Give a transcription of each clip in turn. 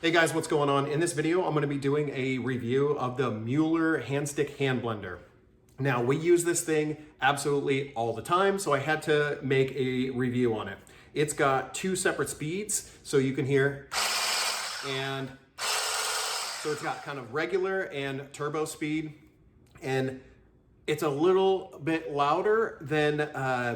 Hey guys, what's going on? In this video, I'm going to be doing a review of the Mueller Hand Stick Hand Blender. Now, we use this thing absolutely all the time, so I had to make a review on it. It's got two separate speeds, so you can hear, and so it's got kind of regular and turbo speed, and it's a little bit louder than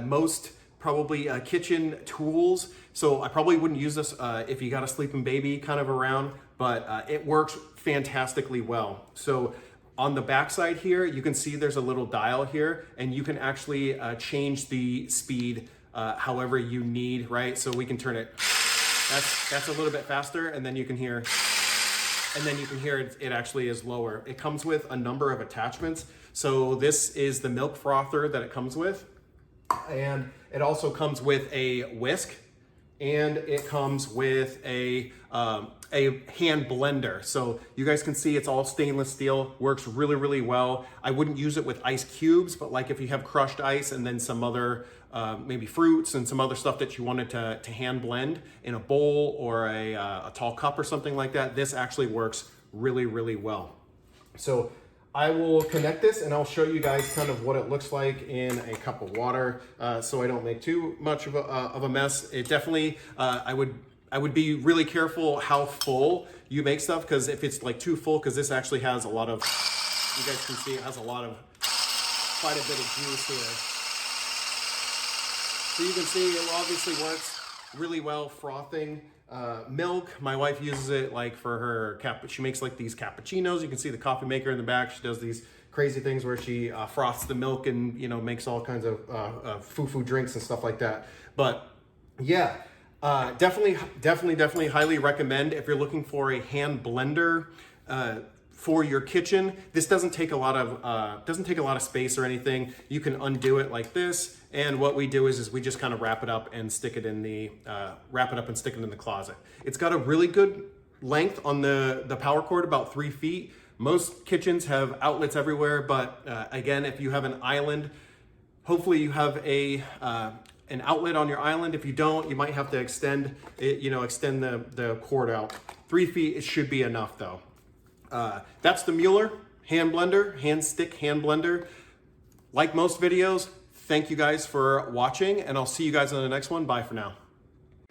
most probably kitchen tools. So I probably wouldn't use this if you got a sleeping baby kind of around, but it works fantastically well. So on the back side here, you can see there's a little dial here, and you can actually change the speed however you need, right? So we can turn it, that's a little bit faster, and then you can hear, it actually is lower. It comes with a number of attachments. So this is the milk frother that it comes with. And it also comes with a whisk, and it comes with a hand blender. So you guys can see it's all stainless steel, works really, really well. I wouldn't use it with ice cubes, but like if you have crushed ice and then some other, maybe fruits and some other stuff that you wanted to hand blend in a bowl or a tall cup or something like that, this actually works really, really well. So I will connect this and I'll show you guys kind of what it looks like in a cup of water, so I don't make too much of a mess. It definitely, I would be really careful how full you make stuff, because if it's like too full, because this actually has a lot of, you guys can see it has quite a bit of juice here. So you can see it obviously works really well frothing milk. My wife uses it like for her she makes like these cappuccinos. You can see the coffee maker in the back. She does these crazy things where she froths the milk and, you know, makes all kinds of foo-foo drinks and stuff like that. But yeah, definitely highly recommend if you're looking for a hand blender for your kitchen. This doesn't take a lot of space or anything. You can undo it like this, and what we do is we just kind of wrap it up and stick it in the closet. It's got a really good length on the power cord, about 3 feet. Most kitchens have outlets everywhere, but again, if you have an island, hopefully you have an outlet on your island. If you don't, you might have to extend it, extend the cord out. 3 feet, it should be enough though. That's the Mueller Hand Blender, Hand Stick Hand Blender. Like most videos, thank you guys for watching, and I'll see you guys on the next one. Bye for now.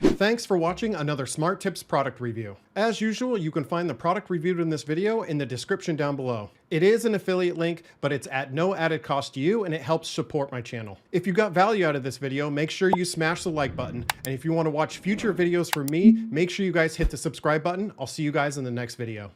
Thanks for watching another Smartips product review. As usual, you can find the product reviewed in this video in the description down below. It is an affiliate link, but it's at no added cost to you, and it helps support my channel. If you got value out of this video, make sure you smash the like button. And if you want to watch future videos from me, make sure you guys hit the subscribe button. I'll see you guys in the next video.